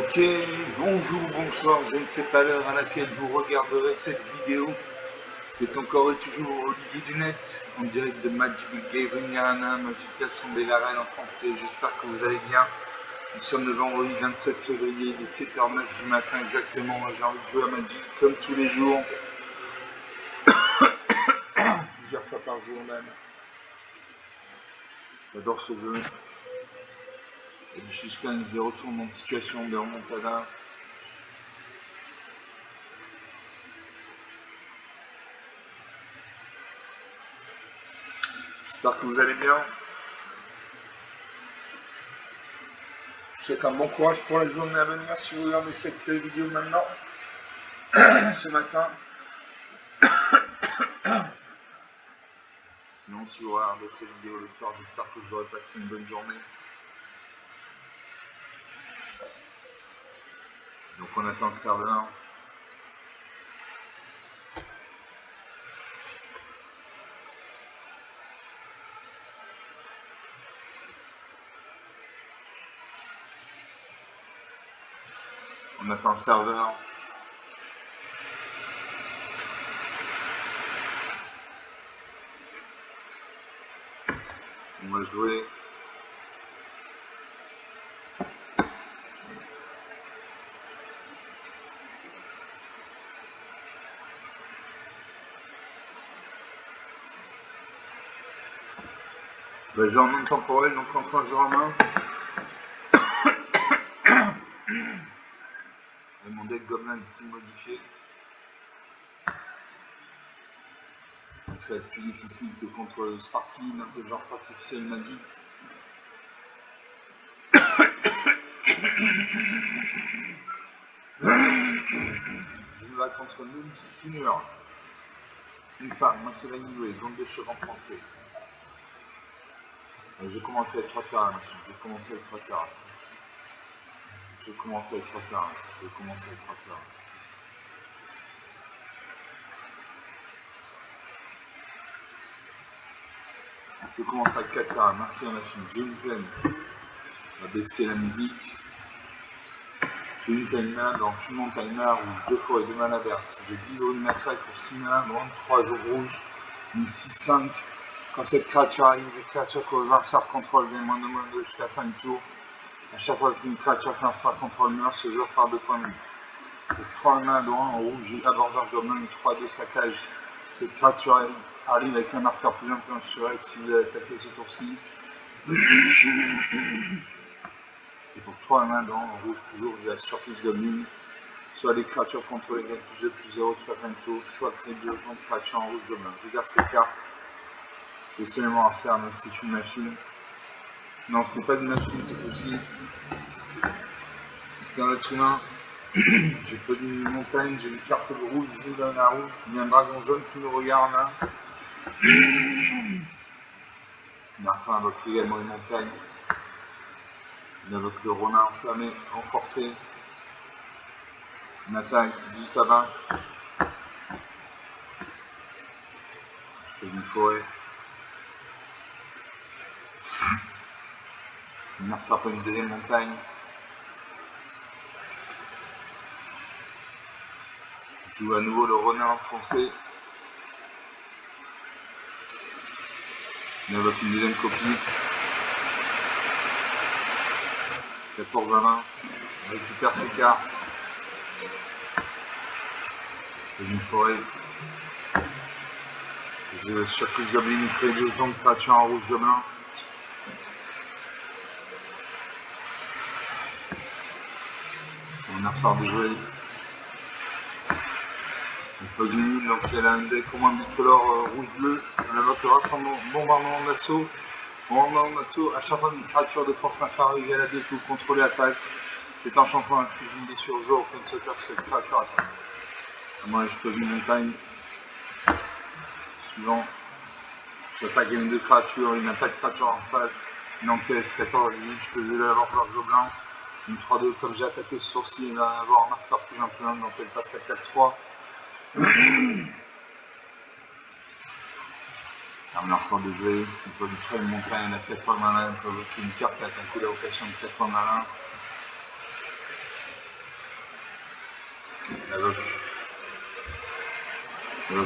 Ok, bonjour, bonsoir, je ne sais pas l'heure à laquelle vous regarderez cette vidéo. C'est encore et toujours Olivier Dunette, en direct de Magic Gathering Arena, Magic Assemblée la Reine en français. J'espère que vous allez bien. Nous sommes le vendredi 27 février, il est 7h09 du matin exactement. J'ai envie de jouer à Magic comme tous les jours. Plusieurs fois par jour même. J'adore ce jeu. Il y a du suspense, des retournements de situation, des remontadas. J'espère que vous allez bien. Je vous souhaite un bon courage pour la journée à venir si vous regardez cette vidéo maintenant, ce matin. Sinon, si vous regardez cette vidéo le soir, j'espère que vous aurez passé une bonne journée. Donc on attend le serveur. On attend le serveur. On va jouer. Ben, j'ai en même temporel, donc quand je joue en main. Et mon deck Goblin est modifié. Donc ça va être plus difficile que contre Sparky, l'intelligence artificielle magique. Je me bats contre Moon Skinner. Une femme, moi c'est la Nioué, donc des cheveux en français. J'ai commencé avec 3 terrains, machin. J'ai commencé avec 3 terrains. Je commence avec 3 terrains. Je commence avec 4 terrains. Merci la machine. J'ai une peine. On va baisser la musique. J'ai une peine main, donc je suis mon timer rouge 2 fois et 2 mana vertes. J'ai Guido une massacre pour 6 mana, 3 jours rouges, une 6-5. Quand cette créature arrive, les créatures que vos adversaires contrôlent gagnent -2 jusqu'à la fin du tour. À chaque fois qu'une créature fait un sort contrôle meurt, ce joueur perd 2 points de vie. Avec 3 mains en rouge, j'ai Aborder Goblin et 3-2 saccage. Cette créature arrive avec un marqueur plus influent sur elle si vous avez attaqué ce tour-ci. Et pour 3 mains en rouge, toujours, j'ai la surprise Goblin. Soit les créatures contrôlées gagnent +2/+0 jusqu'à la fin du tour, soit créer de jugement de créatures en rouge Goblin. Je garde ces cartes. Je sais mémoire ça, mais c'est une machine. Non, ce n'est pas une machine ce coup-ci. C'est un être humain. J'ai posé une montagne, j'ai une carte de rouge, je joue dans la rouge, il y a un dragon jaune qui nous regarde là. Narcin invoque également une montagne. Il invoque le Ronin enflammé, renforcé. Une attaque 18 à 20. Je pose une forêt. Narcin prend une deuxième montagne. Je joue à nouveau le Ronin enfoncé. Il invoque une deuxième copie. 14 à 20. On récupère ses cartes. Je pose une forêt. Je surprise Goblin, il crée 2 secondes, créature en rouge Goblin. On a ressort de jouer. On pose une île, donc elle a un deck au moins bicolore rouge-bleu. On invoque le rassemblement, bombardement d'assaut. Bombardement d'assaut, à chaque fois qu'une créature de force inférieure égale à 2 coups contrôlée attaque, cet enchantement inflige une blessure au joueur auquel sauteur que cette créature attaque. Moi je pose une montagne. Suivant. J'attaque une 2 créatures, il n'a pas de créature en face. Une encaisse 14 à 18, je peux jouer la l'empereur Gobelin. Une 3-2, comme j'ai attaqué ce sourcil, il va avoir un marqueur plus influent, donc elle passe à 4-3. On a ressort de jouer, on peut lui créer une montagne à 4 points malin, on peut bloquer une carte avec un coup d'avocation de 4 points malin. Alors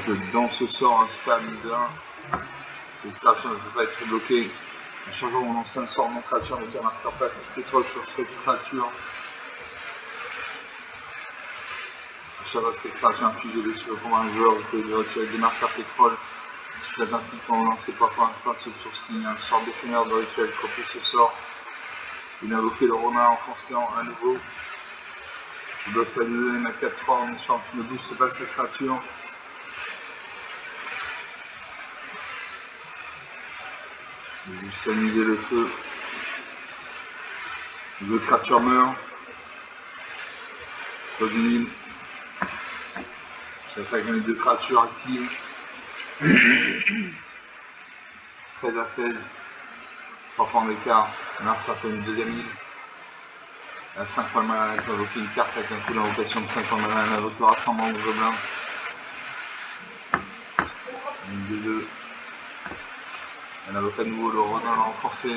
que dans ce sort instable de 1, cette créature ne peut pas être bloquée. À chaque fois qu'on lance un sort, mon créature met un marqueur pétrole sur cette créature. À chaque fois que cette créature inflige des blessures comme un joueur, vous pouvez retirer des marqueurs pétrole. Si vous faites ainsi quand vous lancez par ce tour-ci un sort d'éphémère de rituel, copiez ce sort. Vous invoquez le renard en forçant à nouveau. Je bloque sa deuxième à 4-3 en espérant qu'il ne booste pas cette créature. Je vais juste amuser le feu. Les deux créatures meurent. Je pose une île. J'attaque les deux créatures actives. 13 à 16. 3 points d'écart. Là, ça fait une deuxième île. À 5 points de mana, elle peut invoquer une carte avec un coup d'invocation de 5 points de mana. Elle invoque le rassemblement de gobelins. Une 2-2. Elle invoque à nouveau le renard renforcé.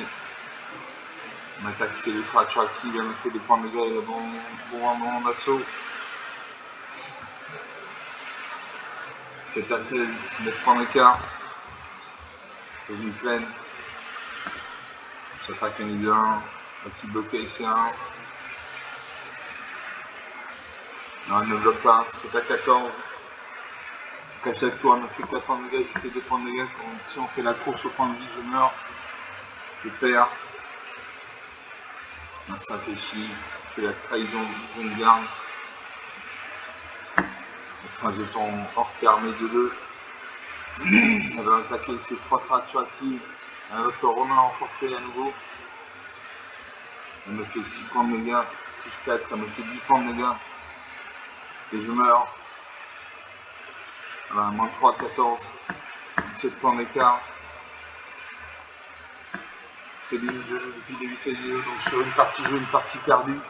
On attaque ces deux créatures actives. Elle me fait des points de dégâts et le bon moment d'assaut. 7 à 16, 9 points d'écart. Je pose une plaine. J'attaque un nid de 1. Voici bloqué C1. Non, elle ne bloque pas. 7 à 14. Donc à chaque tour, elle me fait 4 points de dégâts. Je fais 2 points de dégâts. Si on fait la course au point de vie, je meurs. Je perds. On s'infléchit. Je fais la trahison de garde. Un jeton orc armé de 2. Elle va attaquer ces 3 créatures actives avec le romain renforcé à nouveau. Elle me fait 6 points de dégâts, plus 4, elle me fait 10 points de dégâts. Et je meurs. Voilà, moins 3, 14, 17 points d'écart. C'est limite de jeu depuis le début de cette vidéo, donc sur une partie jeu, une partie perdue.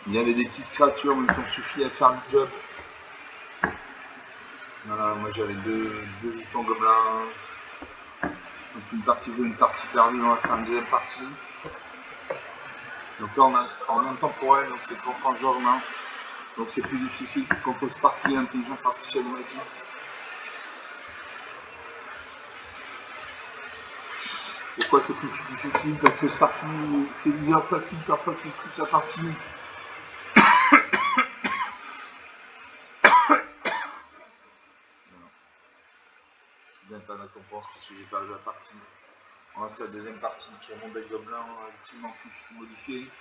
Il y avait des petites créatures, mais qui ont suffi à faire le job. Voilà, moi j'avais deux jetons gobelins. Donc une partie jeu, une partie perdue, on va faire une deuxième partie. Donc là on a en même temps pour elle, donc c'est contre un joueur humain. Donc c'est plus difficile contre Sparky, intelligence artificielle de Magic. Pourquoi c'est plus difficile? Parce que Sparky fait des erreurs tactiques parfois qu'il toute la partie. Je ne gagne pas de récompense parce que j'ai perdu la partie. On va la deuxième partie qui est mon deck gobelin ultimement modifié.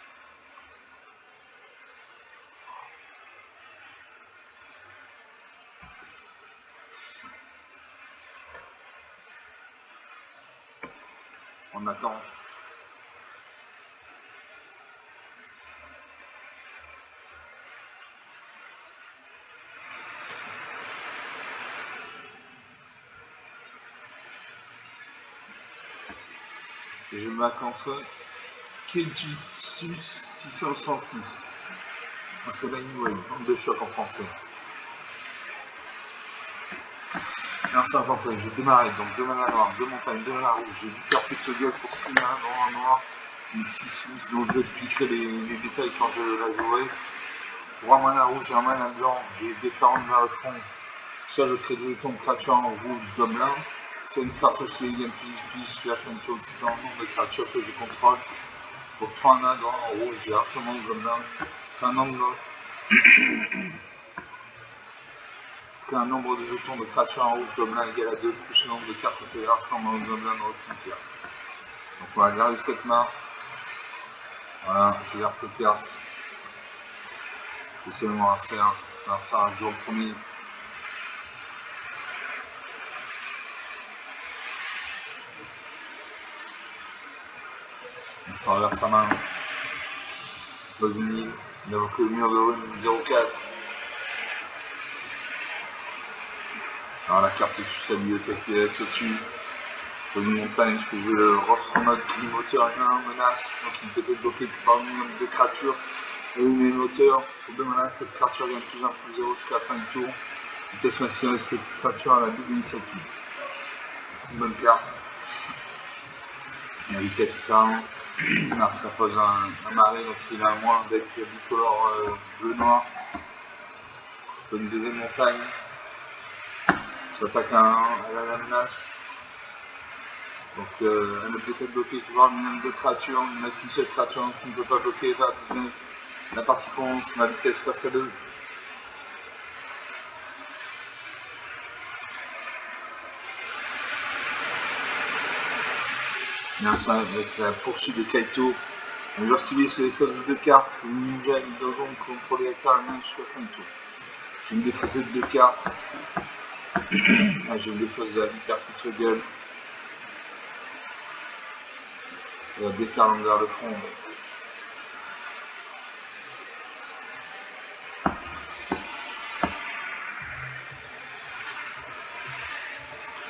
On attend. Et je me contre Kejitsus 666. C'est l'anyway, nombre de choc en français. Merci à vous, j'ai démarré donc 2 mana noir, 2 montagnes, 2 mana rouge, j'ai du perpétuel gueule pour 6 mana noir, une 6-6, donc je vous expliquerai les détails quand je la jouerai. Pour un mana rouge et un mana blanc, j'ai différentes vers le front. Soit je crée des jetons de créatures en rouge gobelin, soit une carte sociale gagne plus, je fais la fin de tour de nombre de créatures que je contrôle. Pour 3 mana en rouge, j'ai harcèlement de gobelin, crée un nombre de jetons de créatures en rouge gobelin égal à 2 plus le nombre de cartes que les harcèlements de gobelin dans votre cimetière. Donc on va garder cette main. Voilà, je garde cette carte. Je sais même un CR. Alors ça, un jour premier. On s'en reverse sa main. Dans une île. Il invoque le mur de rune 04. Alors la carte au-dessus, sa bibliothèque, il laisse au-dessus. Dans une montagne, je peux jouer le rostre mode moteur humain, menace. Donc il peut être bloqué par une nombre de créatures. Et une moteur. Pour 2 menaces, cette créature gagne plus 1 plus 0 jusqu'à la fin du tour. Vitesse maximale de cette créature à la double initiative. Une bonne carte. La vitesse est 1. Alors ça pose un marais, donc il a un moins avec bicolore bleu-noir. Une deuxième montagne. On s'attaque à la menace. Donc elle ne peut être bloquée que par une de créatures. Il n'y a qu'une seule créature qui ne peut pas bloquer vers 19. La partie commence, ma vitesse passe à 2. Il y a un 5 avec la poursuite de Kaito. Le joueur civil se défausse de 2 cartes. Une ninja, il doit donc contrôler la carte jusqu'à la fin du tour. Je vais me défausser de 2 cartes. Je me défausse de la hyper contre gueule. Elle va déferler vers le front.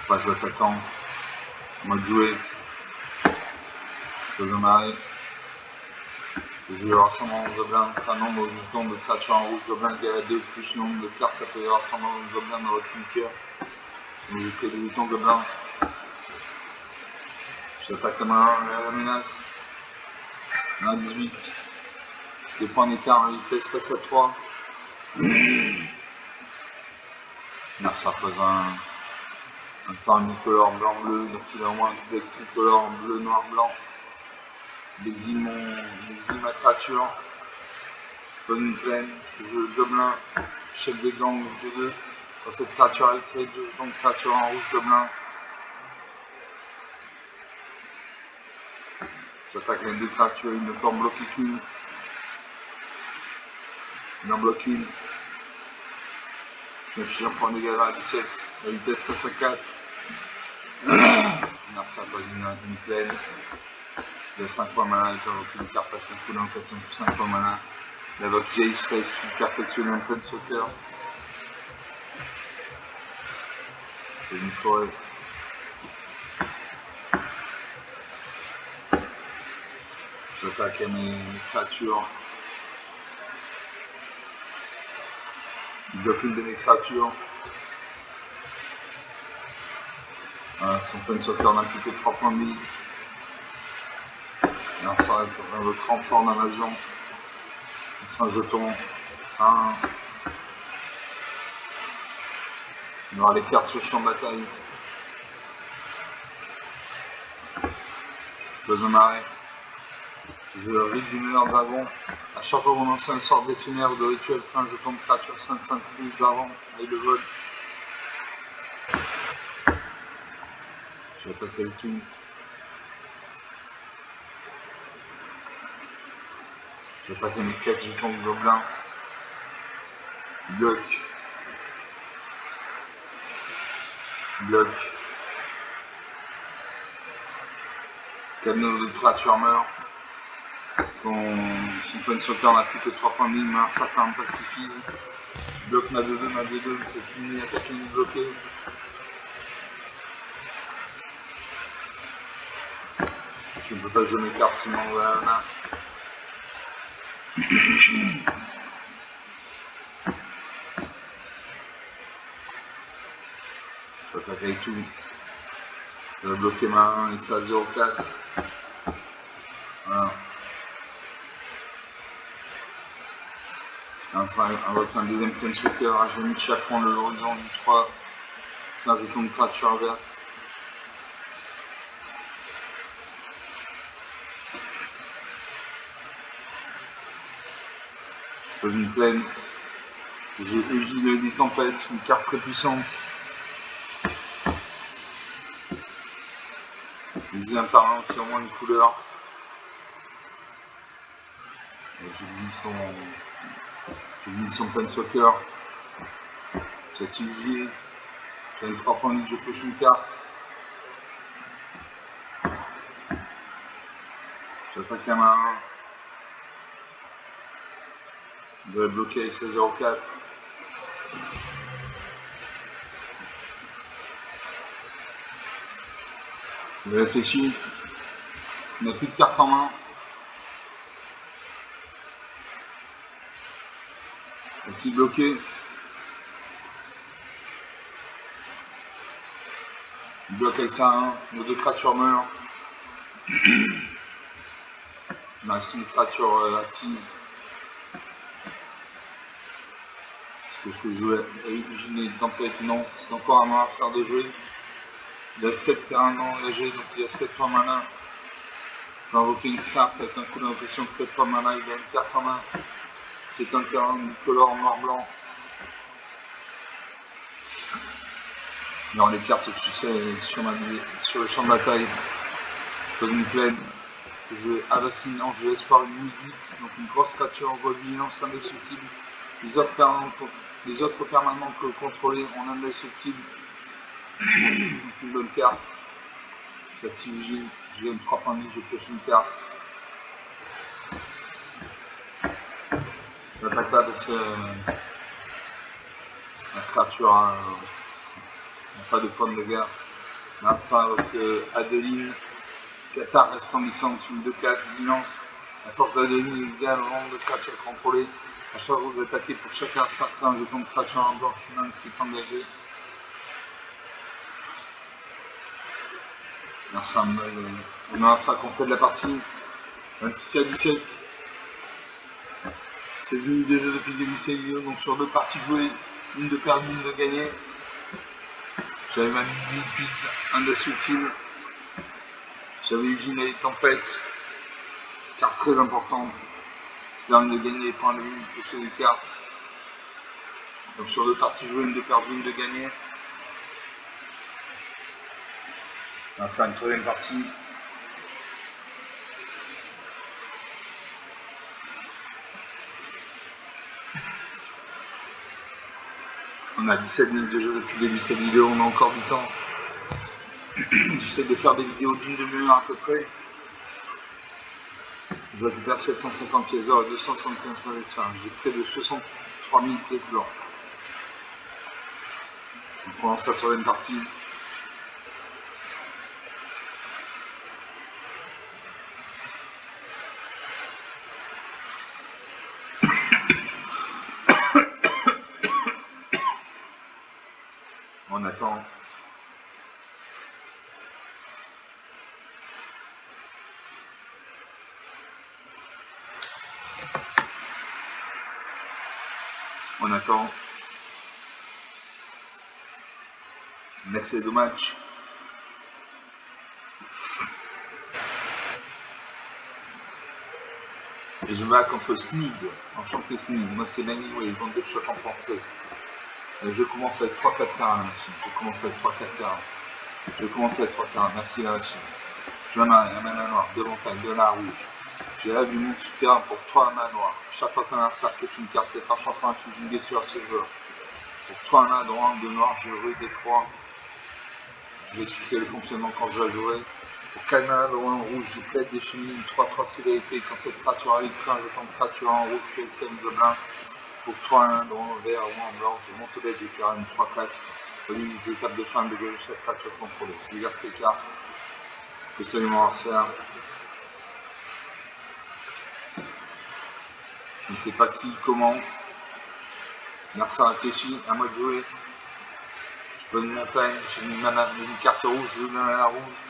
Passe d'attaquant. Mode joué. Je pose un arrêt. Le joueur rassemblement de gobelins, un nombre justement de créatures en rouge gobelin égale à 2 plus le nombre de cartes appelées rassemblement de gobelins dans votre cimetière. Donc j'ai pris des jetons gobelins. J'attaque comme la menace. 1 18. Des points d'écart, 16 passe à 3. Là, ça pose un temps unicolore blanc-bleu, donc il a au moins un deck tricolore bleu-noir-blanc. J'exile ma créature. Je pose une plaine, je joue le gobelin, chef des gangs de 2. Quand cette créature est créée, 2 jetons de créature en rouge gobelin. J'attaque les 2 créatures, il ne peut en bloquer qu'une. Il en bloque une. Je m'affiche un point d'égal à 17. La vitesse passe à 4. Là, ça passe une plaine. Il a 5 points mana, il peut invoquer une carte avec un coup d'invocation plus 5 points mana. Il invoque Jace Race, une carte actionnée en pleine soccer. Et une forêt. J'attaque à mes créatures. Il bloque une de mes créatures. Son pleine soccer n'a plus que 3 points de vie. Alors ça va être votre renfort d'invasion. Un jeton. 1. Il y aura les cartes sur le champ de bataille. Je pose un arrêt. Je rite du meilleur dragon. À chaque fois que vous lancez un sort d'éphémère ou de rituel, fait un jeton de créature 5-5 plus dragon avec le vol. Je vais attaquer le tout. Je vais attaquer mes 4 jetons de gobelin. Bloc. Bloc. Cadenas de créature meurt. Son point de sauteur n'a plus que 3 points de vie, mais ça fait un pacifisme. Bloc n'a 2-2, n'a 2-2, ne peut plus ni attaquer ni bloquer. Je ne peux pas jouer mes cartes sinon on va à la main. Je vais attaquer avec tout. Je vais bloquer ma 1 et ça à 0,4. Voilà. Avec un deuxième planeswalker, je vais mis chaperon le l'horizon du 3. Faire un jeton de créature verte. Je pose une plaine. J'ai Égide des tempêtes, une carte très puissante. J'exile un parlant qui a au moins une couleur. J'exile son planeswalker. J'active Juillet. Je gagne 3 points de vie, je pioche une carte. J'attaque la main. Je dois bloquer avec 16-04. Je réfléchis. Il n'a plus de cartes en main. Aussi bloqué. Il bloque avec ça 1. Nos 2 créatures meurent. Non, c'est une créature active. Est-ce que je peux jouer Originer Tempête? Non, c'est encore un adversaire de jouer. Il a 7 terrains engagés, donc il a 7 points mana. Je peux invoquer une carte avec un coup d'invocation de 7 points mana, il a une carte en main. C'est un terrain bicolore noir-blanc. Dans les cartes au-dessus, c'est sur le champ de bataille. Je pose une plaine. Je Avacine, Ange de l'espoir, une 8, donc une grosse créature en voie de violence indestructible. Les autres permanents que contrôler ont indestructible. Donc une bonne carte. J'active Gilles, je gagne 3 points de vie, je pioche une carte. Je n'attaque pas parce que la créature n'a pas de points de guerre. Là, ça avec Adeline, Qatar resplendissante, une 2-4, vigilance. La force d'Adeline égale au nombre de créatures contrôlées. À chaque fois que vous attaquez pour chacun certains jetons de créatures en blanche humain qui est engagé. Ça concède la partie 26 à 17. 16 minutes de jeu depuis le début de cette vidéo, donc sur 2 parties jouées, une de perdue, une de gagnée. J'avais ma 8 indestructible. J'avais Eugène et Tempête, carte très importante, qui permet de gagner les points de vie, piocher des cartes. Donc sur 2 parties jouées, une de perdue, une de gagnée. On va faire une 3e partie. On a 17 minutes de jeu depuis le début de cette vidéo, on a encore du temps. J'essaie de faire des vidéos d'une demi-heure à peu près. Je récupère 750 pièces d'or et 275 points d'expérience. J'ai près de 63 000 pièces d'or. On commence la 3e partie. On attend. On attend. Un accès de match. Et je me bats contre Sneed. Enchanté Sneed. Moi c'est Lanyway, vente de choc en français. Et je commence avec 3-4 carats la machine. Je commence avec 3 carats. Merci la machine. Je mets un mana noir, 2 montagnes, 2 mana rouge. J'ai là du monde souterrain pour 3 mana noirs. Chaque fois qu'un adversaire pioche une carte, cet enchantement inflige une blessure à ce joueur. Pour 3 mana droit, 2 noirs, je ruse d'effroi. Je vais expliquer le fonctionnement quand je la jouerai. Pour 4 mana droit en rouge, je plaide des chenilles, 3-3 sévérité. Quand cette créature arrive, un jeton de créature en rouge, fait le scène de blanc. Pour 3 mana droit en vert ou en blanc, je monte au bête des carrés, 3-4. Une étape de fin de gauche, chaque créature contrôlée. Je garde ces cartes. Je salue mon adversaire. Je ne sais pas qui commence. L'adversaire réfléchit, à moi de jouer. Je prends une montagne, j'ai une carte rouge, je joue dans la rouge.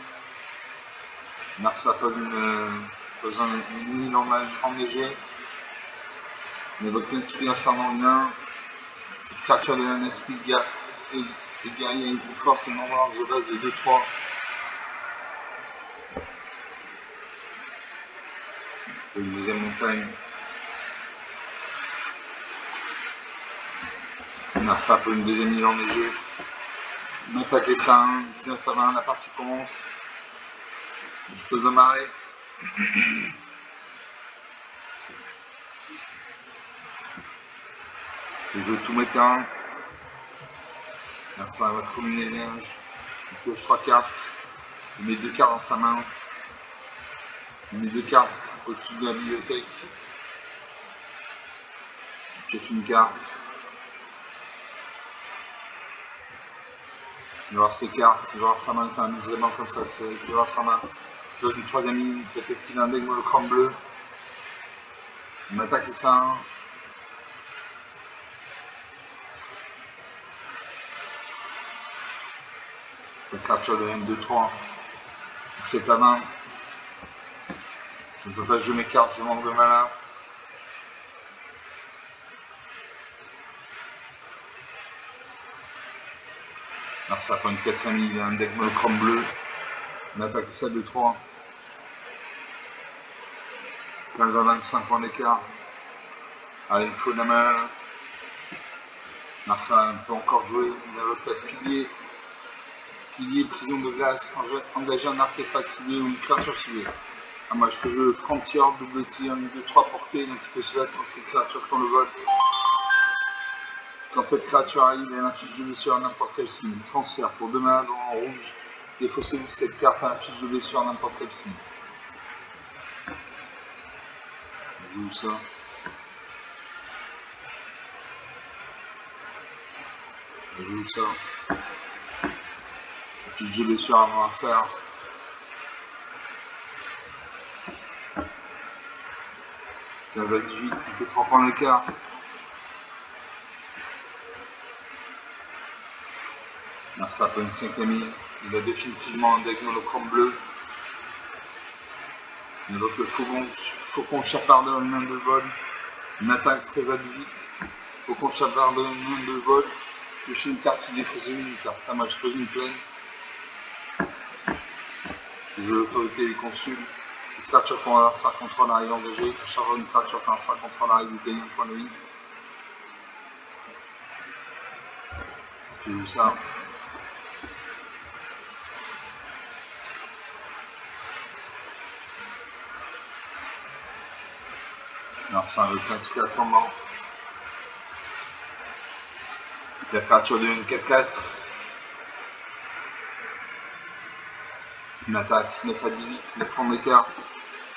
L'adversaire pose une île enneigée. On évoque l'esprit ascendant humain. Cette créature devient un esprit et guerrier avec une force et une endurance de base de 2-3. Une deuxième montagne. Ça pour une deuxième île enneigée. On attaque les 5, 19 à 20, la partie commence. Je pose un marais. Je joue tous mes terrains. Ça va comme une énergie. Il pioche 3 cartes. Il met 2 cartes dans sa main. Il met 2 cartes au-dessus de la bibliothèque. Il pioche une carte. Il va voir ses cartes. Il va voir sa main avec un lisement comme ça. Il va voir sa main. Il pose une 3e ligne. Peut-être qu'il a un dégmo le cran bleu. Il m'attaque les 5. Cette créature devient 2-3. 7 à 20. Je ne peux pas jouer mes cartes, je manque de mana. Alors ça prend une 4ème, il y a un deck monochrome bleu. On attaque ça de 3. 15 à 25 points d'écart. Allez, il faut de la main. Marsa peut encore jouer. Il a le 4 piliers. Pilier, prison de glace. Engager un artefact ciblé ou une créature ciblée. Ah, moi je fais jouer Frontier, double tir, une 2-3 portée, donc il peut se battre contre une créature qu'on le vole. Quand cette créature arrive, elle inflige de blessure à n'importe quel signe. Transfert pour 2 mains en rouge. Défaussez-vous cette carte à inflige de blessure à n'importe quel signe. Je joue ça. Je joue ça. Inflige de blessure à mon adversaire. 15 à 18, plus que 3 points d'écart. Ça peut une 5ème. Il a définitivement un deck monochrome bleu. Il évoque le faucon chapardeur, une main de vol. Une attaque 13 à 18. Faucon chapardeur, une main de vol. Toucher une carte qui défausse une carte. Ah, moi je pose une plaine. Jeu l'autorité des consuls. Une créature qu'on a 5 contrôle arrive engagée. Chaque fois une créature qu'on a 5 contrôle arrive, vous gagnez un point de vie. Je joue ça. Alors ça, le classique ascendant. La créature devient une 4-4. Une attaque 9 à 18, 9 francs d'écart.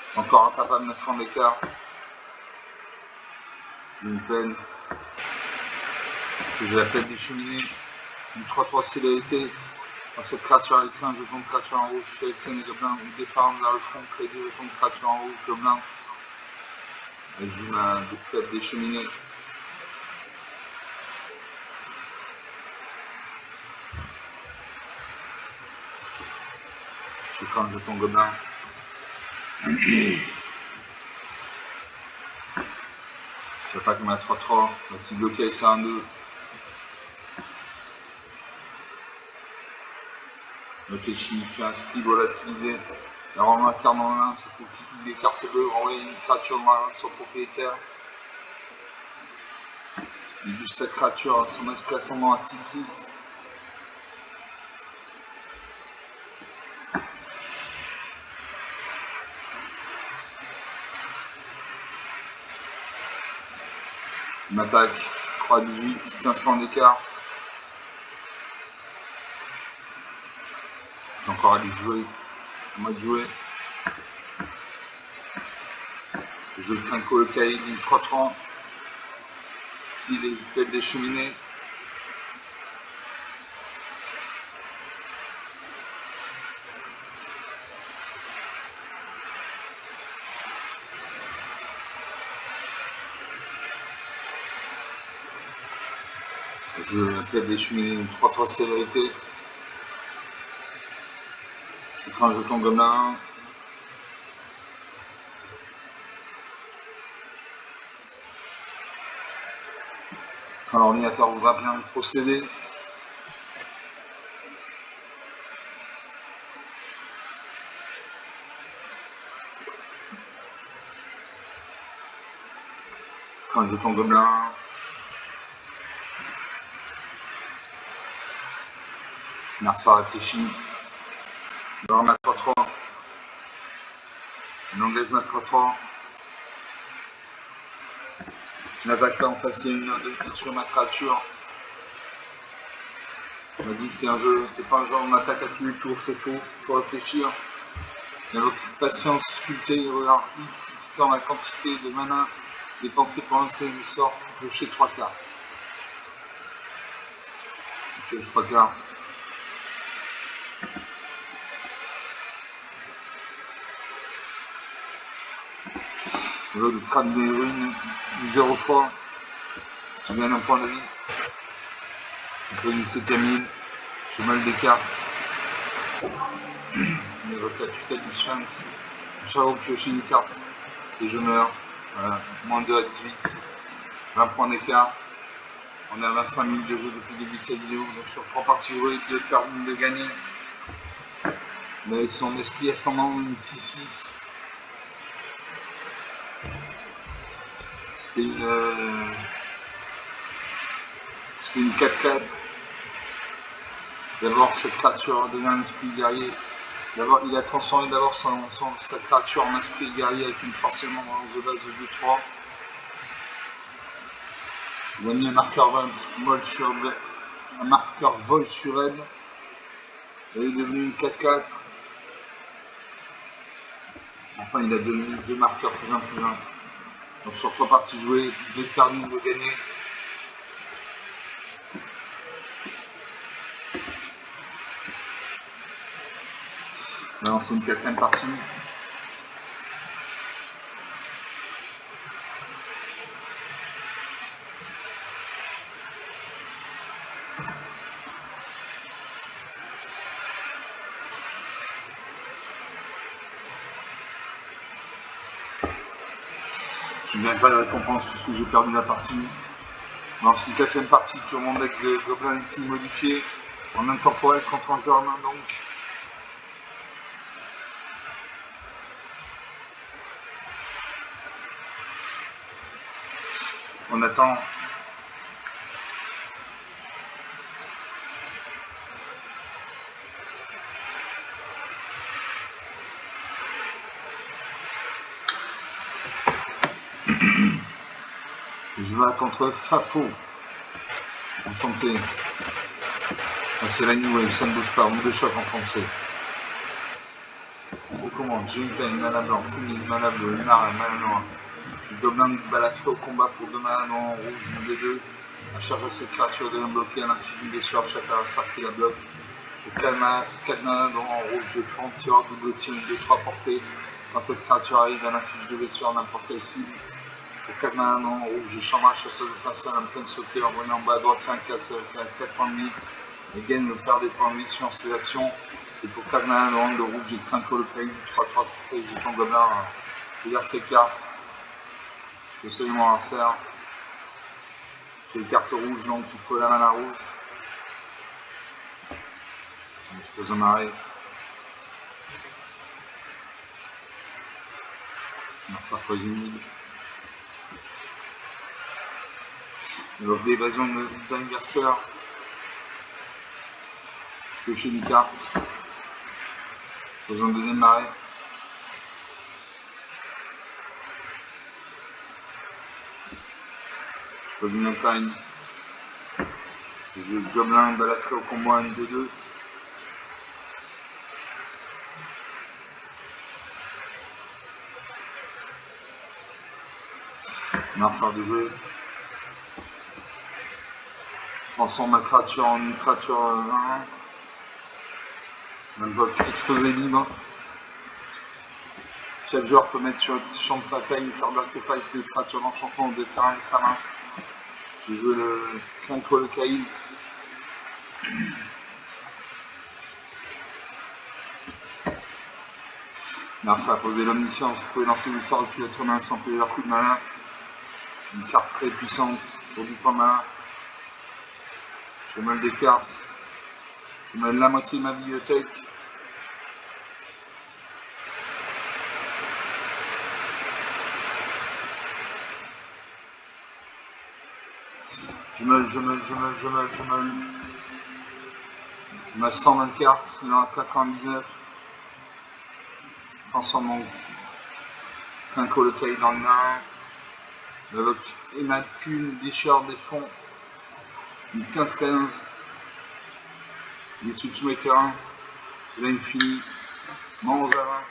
C'est encore incapable, 9 francs d'écart. J'ai une peine. Que je l'appelle des cheminées. Une 3-3 célérité. Quand cette créature a écrit un jeton de créature en rouge, sélectionne les gobelins ou défarme vers le front, crée 2 jetons de créature en rouge, gobelins. Elle joue ma tête des cheminées. Je crée un jeton gobelin. J'attaque ma 3-3. Voici bloqué, c'est un 2. Réfléchis, fait un split volatilisé. La rend un carte dans la main, ça c'est typique des cartes bleues. Renvoyer une créature dans la main de son propriétaire. Il bouge sa créature, son esprit ascendant à 6-6. Il m'attaque 3-18, 15 points d'écart. J'ai encore à lui de jouer. À moi de jouer. Je crains le cahier d'une 3-3. Il est peut-être des cheminées. Je appelle des cheminées une 3-3 célérité. Je prends un jeton gobelin. Quand l'ordinateur voudra bien procéder. Je prends un jeton gobelin. Narsa réfléchit. Je vais ma 3-3. Il engage ma 3-3. Je n'attaque pas en face, il y a une 1-2 sur ma créature. On m'a dit que c'est un jeu, c'est pas un jeu, on attaque à tous les tours, c'est faux, il faut réfléchir. Il invoque patience, sculpter, regarde X, citant la quantité de mana dépensée pour lancer des sorts, piocher 3 cartes. Je pioche 3 cartes. Le jeu de crâne des ruines, 0-3. Je gagne un point de vie. Après une 7ème île, je mêle des cartes. Il évoque la tutelle du Sphinx. J'avoue piocher une carte et je meurs. Voilà, moins 2 à 18, 20 points d'écart. On est à 25 minutes de jeu depuis le début de cette vidéo, donc sur 3 parties jouées, 2 pertes, 1 de gagner. Mais son esprit ascendant, une 6-6. C'est une 4-4. D'abord, cette créature devient un esprit guerrier. D'abord, il a transformé d'abord sa créature en esprit guerrier avec une force élémentaire de base de 2-3. Il a mis un marqueur vol sur elle. Elle est devenue une 4-4. Enfin, il a devenu 2 marqueurs +1/+1. Donc sur 3 parties jouées, 2 perdues, 2 gagnés. Maintenant, c'est une 4e partie. Je ne gagne pas de récompense puisque j'ai perdu la partie. Alors c'est une 4e partie, toujours mon deck de Gobelin Ultime modifié, en intemporel contre un joueur main donc. On attend. Je vais contre Fafo. Enchanté. C'est la New Wave, ça ne bouge pas, mot de choc en français. On recommande, j'ai une peine, mana blanc, fouille, mana bleu, lunar, mana noir. Le gobelin balafré au combat pour 2 mana noir en rouge, une des 2. À chaque fois cette créature devient bloquée, elle inflige une blessure à chaque adversaire qui la bloque. Pour 4 mana noir en rouge, le front tireur double tir, une 2-3 portée. Quand cette créature arrive, elle inflige 2 blessures à n'importe quelle cible. Pour 4 mana noir en rouge, les chambres à chasseuse assassin en pleine sauter, envoyé en bas à droite, fait un 4 points de vie. Et gagne le perd des points de vie sur ses actions. Et pour 4 mana noir de rouge, j'ai craint que le caillou, 3-3 et jeton gobelin. Je regarde ces cartes. Je sais mon insert. J'ai les cartes rouges, donc il faut la mana rouge. Je pose un arrêt. Ça pose humide. Donc d'évasion d'anniversaire. Piocher une carte. Pose un deuxième arrêt. Je pose une montagne. Je joue le gobelin balafré au combat, une 2-2. Marceur de jeu. Transforme ma créature en une créature 1. Invoque exposé libre. Chaque joueur peut mettre sur le petit champ de bataille une carte d'artefact de créature d'enchantement ou de terrain de sa main. J'ai joué le Crainte le Caïd. Merci à poser l'omniscience. Vous pouvez lancer des sorts depuis votre main sans payer leur coup de mana. Une carte très puissante pour 10 points mana. Je mêle des cartes. Je mêle la moitié de ma bibliothèque. Je mêle. Il m'a 120 cartes, il en a 99. Transforme mon Quinco le Caïd dans le nain. J'invoque Emacule, déchire des fonds. Une 15-15. Détruit tous mes terrains. Et là, infini. Moins 11 à 20.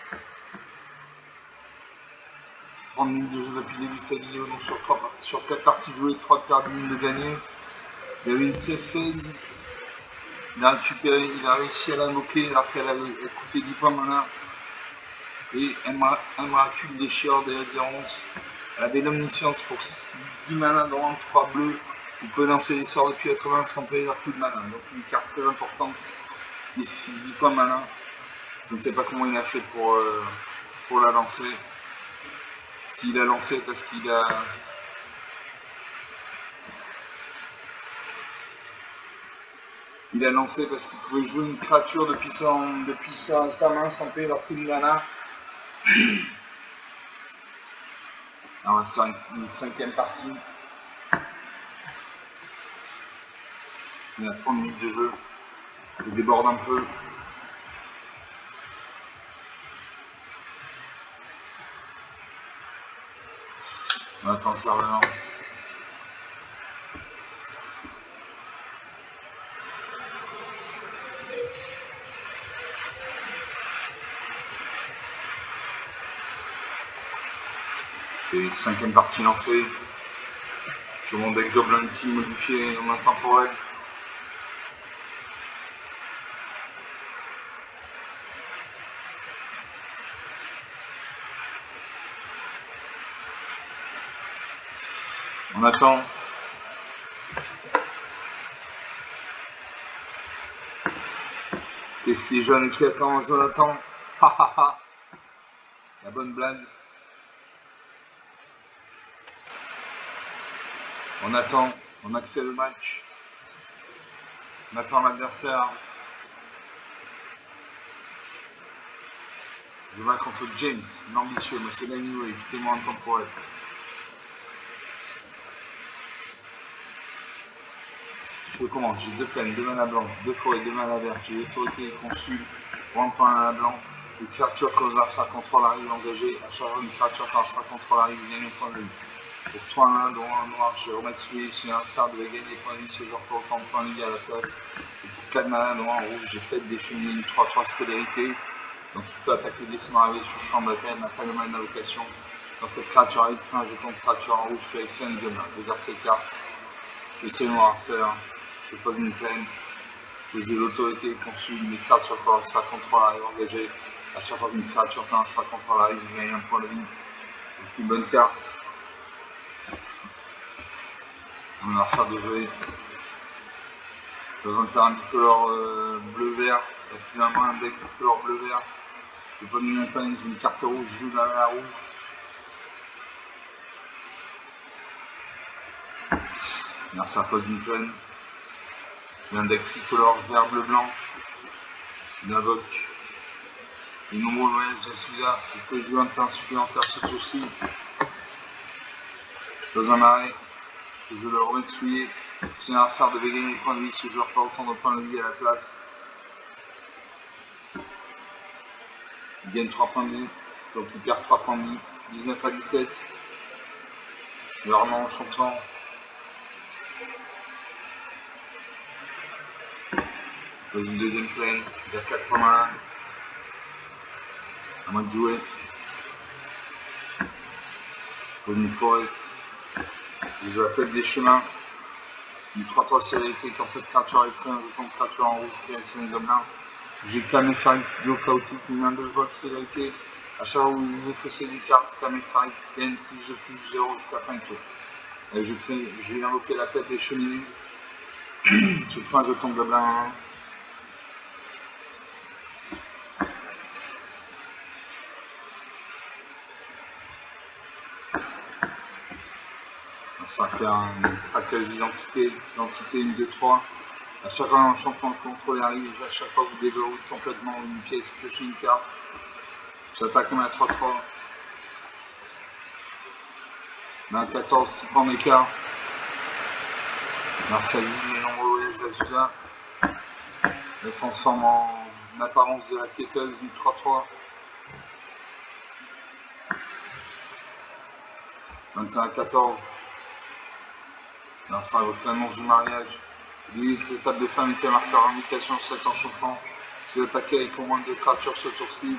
Je prends une minute de jeu depuis le début de cette vidéo. Donc sur 4 parties jouées, 3 de perdues, 1 de gagnées. Il y avait une 16-16. Il a réussi à l'invoquer alors qu'elle avait coûté 10 points mana. Et un Maracule déchire des 0-11. Elle avait l'omniscience pour 10 mana dans 3 bleus. Vous pouvez lancer des sorts depuis 80 sans payer leur coup de mana. Donc une carte très importante. Ici 10 points mana. Je ne sais pas comment il a fait pour pour la lancer. S'il a lancé parce qu'il a... Il a lancé parce qu'il pouvait jouer une créature depuis sa main sans payer leur coup de mana. Alors, on va se faire une 5e partie. Il y a 30 minutes de jeu. Je déborde un peu. On attend le serveur. Et 5e partie lancée. Sur mon deck Goblin Team modifié en intemporel. On attend. Qu'est-ce qui est jeune et qui attend? Jonathan. Ha ha ha. La bonne blague. On attend. On accède le match. On attend l'adversaire. Je vais contre James, l'ambitieux. Moi c'est l'anneau, évitez-moi un temporel. Je commence, j'ai 2 plaines, 2 mana blanches, 2 forêts, 2 mana vertes, j'ai autorité et consul, 1 point mana blanc, une créature cause sa contrôle arrive engagée, à chaque fois une créature quand sa contrôle arrive, gagne un point de vie. Pour 3 mains, dont un noir, je remets celui si un sard devait gagner des points de vie, ce genre pour autant de points de vie à la place. Et pour 4 mains, dont un rouge, j'ai peut-être défini une 3-3 célérité. Donc tu peux attaquer des arrivés sur le champ de bataille, n'a pas de mal d'invocation. Dans cette créature arrive, prends un jeton de créature en rouge, sélectionne et gamin. Je garde ces cartes. Je sais mon harceur. Je pose une plaine. Le jeu d'autorité consul, mes cartes sur corps, ça contrôle arrive engagé. À chaque fois qu'une créature quand ça contrôle arrive, il gagne un point de vie. Donc une bonne carte. Mon harceur de jouer. Dans un terrain bicolore bleu-vert. Donc finalement un deck bicolore bleu-vert. Je pose une montagne, j'ai une carte rouge, je joue dans la rouge. Merci à pose d'une plaine. J'ai un deck tricolore vert, bleu, blanc. Une invoque. Les nombreux voyages d'Asusa. Vous pouvez jouer un terrain supplémentaire ce tour-ci. Je pose un marais. Je le remets de souiller. Si un sard devait gagner des points de vie, ce joueur pas autant de points de vie à la place. Il gagne 3 points de vie. Donc il perd 3 points de vie. 19 à 17. Vraiment enchantant. Je pose une deuxième plaine. J'ai 4 points malades. À moi de jouer. Je pose une forêt. Je appelle des chemins. Une 3-3 célérité quand cette créature est prise, un jeton de créature en rouge fait avec les gobelins. J'ai Kamefari, duo chaotique, une main de vol célérité. À chaque fois où il est faussé des cartes, Kamefari gagne plus de plus 0 jusqu'à fin de tour. Je vais invoquer l'appel des cheminées. Je fais un jeton de gobelin. Ça va faire un traquage d'identité, l'entité 1, 2, 3. À chaque fois un champion de contrôle arrive, à chaque fois vous déverrouillez complètement une pièce, piochez une carte. J'attaque à 3-3. Main 14, 6 points d'écart. Martial exile les nombreux voyages d'Azusa. Elle transforme en apparence de la quêteuse du 3-3. 21 à 14. Ça invoque l'annonce du mariage. 8 étapes de fermeté, marqueur invitation, 7 enchantements. Si vous attaquez avec au moins 2 créatures ce tour-ci,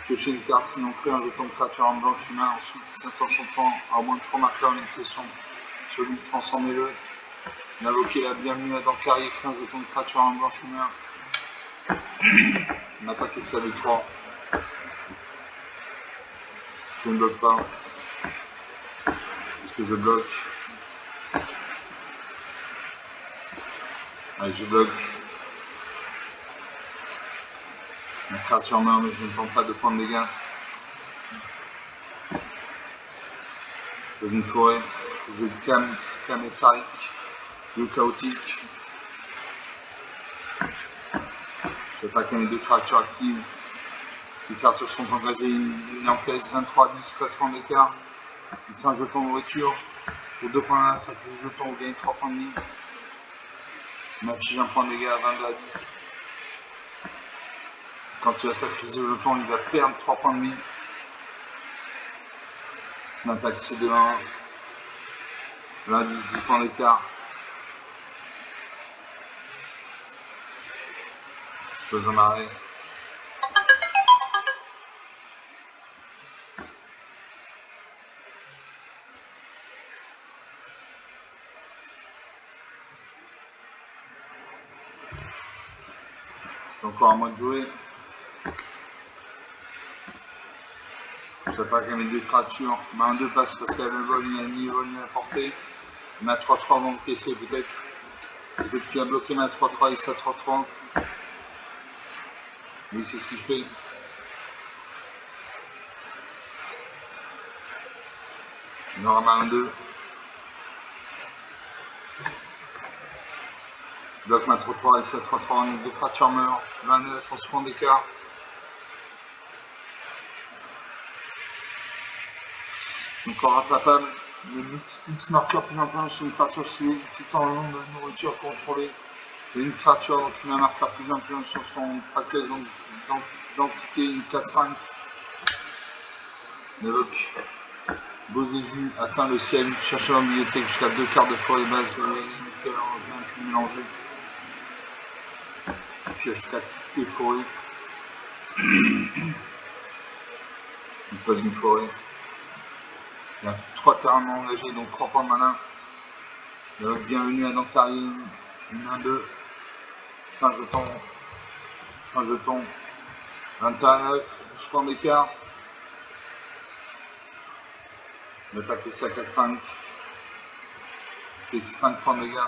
piochez une carte, sinon créez un jeton de créature en blanche humain. Ensuite, 7 enchantements, à au moins 3 marqueurs d'initiation. Sur lui, transformez-le. Invoquez la bienvenue à Dankari, créez un jeton de créature en blanche humain. On attaque avec ça de 3. Je ne bloque pas. Est-ce que je bloque? Allez, je bloque. La créature meurt, mais je ne tente pas de prendre des dégâts. Dans une forêt, jeu de Cam et Farik, deux chaotiques. J'attaque mes deux créatures actives. Ces créatures sont engagées, une encaisse 23, 10, 13 points d'écart. Il fait un jeton de nourriture. Pour 2 points, ça fait le jeton, vous gagnez 3 points de vie. Il m'affiche un point de dégâts à 22 à 10. Quand il va sacrifier le jeton, il va perdre 3 points de vie. Je m'attaque ces deux 1. Là, 10 points d'écart. Je pose un arrêt. C'est encore à moi de jouer. J'attaque avec deux créatures. Ma 1-2 passe parce qu'elle a un vol, ni vol ni à portée. Ma 3-3 va encaisser peut-être. Peut-être qu'il a bloqué ma 3-3 et sa 3-3. Oui, c'est ce qu'il fait. Il aura ma 1-2. Bloque ma 3-3 et sa 3-3. Donc deux créatures meurent. 29, on se prend d'écart. C'est encore rattrapable. Le X marqueur plus influence sur une créature ciblée. C'est en long de nourriture contrôlée. Il y a une créature, donc il a un marqueur plus influence sur son traqueuse d'entité, une 4-5. Évoque. Bozéju atteint le ciel, chercheur en bibliothèque jusqu'à 2 quarts de forêt de base, bien plus mélangé. Pioche 4 des forêts. Il pose une forêt. Il y a 3 terrains non engagés, donc 3 points de malin. Bienvenue à Dankari, une 1-2. Un jeton. 21 à 9, 12 points d'écart. L'attaque est à 4-5. Fait 5 points de dégâts.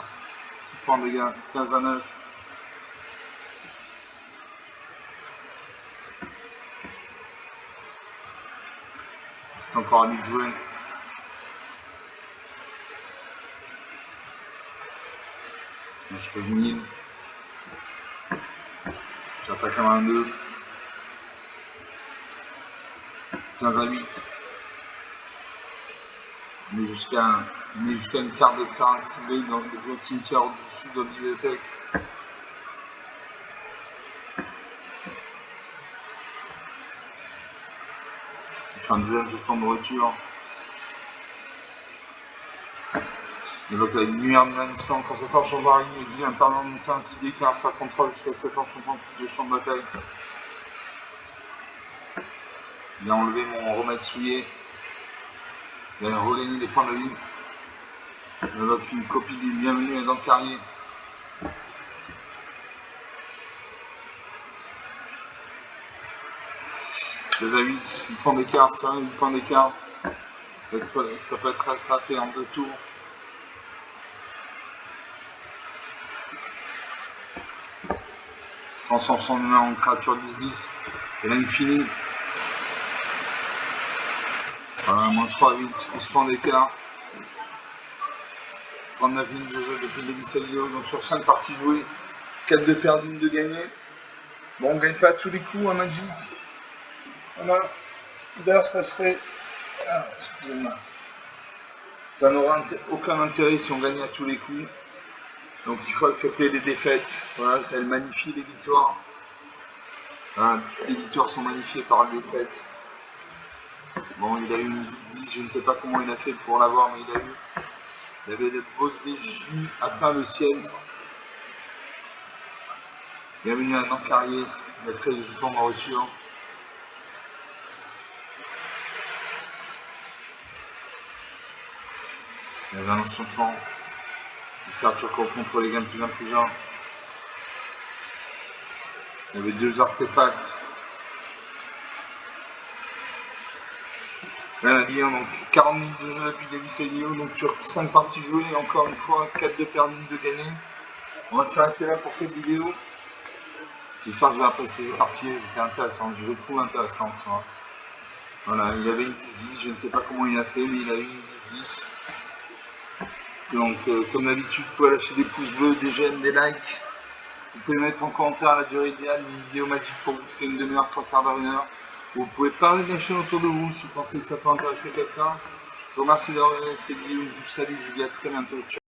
6 points de dégâts. 15 à 9. C'est encore à lui de jouer. Je pose une île. J'attaque à 1-2. 15 à 8. Mais jusqu'à une carte de terrain ciblé dans le cimetière au-dessus de la bibliothèque. Il fait un deuxième jeton de nourriture. Il évoque la lumière de l'anisplant quand cet enchantement arrive, il dit un parlement de terrain ciblé car ça contrôle jusqu'à cet enchantement plus de champ de bataille. Il a enlevé mon remède souillé. Il a regagné des points de vie. Il évoque une copie du bienvenu dans le carrier. À 8, 8 points d'écart, c'est vrai, 8 points d'écart. Ça peut être rattrapé en 2 tours. Transforme son humain en créature 10-10. Et là, infinie. Voilà, moins 3 à 8, 11 points d'écart. 39 minutes de jeu depuis le début de cette vidéo. Donc sur 5 parties jouées, 4 de perdu, 1 de gagné. Bon, on ne gagne pas à tous les coups à Magic. Voilà. D'ailleurs, ça serait. Ah, excusez-moi. Ça n'aura aucun intérêt si on gagne à tous les coups. Donc il faut accepter les défaites. Voilà, ça magnifie les victoires. Voilà, toutes les victoires sont magnifiées par les défaites. Bon, il a eu une 10-10, je ne sais pas comment il a fait pour l'avoir, mais il a eu. Il avait le Bozéju atteint le ciel. Bienvenue à Dankari. Il a créé le jeton de nourriture. Il y avait un enchantement. Une créature contre les gammes plus 1 plus 1. Il y avait 2 artefacts. Là, la Ligue 1, donc 40 minutes de jeu depuis le début de cette vidéo. Donc sur 5 parties jouées, encore une fois, 4 de perdu, 1 de gagné. On va s'arrêter là pour cette vidéo. J'espère que vous avez apprécié ces parties, elles étaient intéressantes, je les trouve intéressantes. Moi. Voilà, il avait une dizzy, je ne sais pas comment il a fait, mais il a eu une dizzy. Donc, comme d'habitude, vous pouvez lâcher des pouces bleus, des j'aime, des likes. Vous pouvez mettre en commentaire la durée idéale d'une vidéo magique pour vous, c'est une demi-heure, 3/4 d'heure, 1 heure. Vous pouvez parler de la chaîne autour de vous si vous pensez que ça peut intéresser quelqu'un. Je vous remercie d'avoir regardé cette vidéo, je vous salue, je vous dis à très bientôt. Ciao.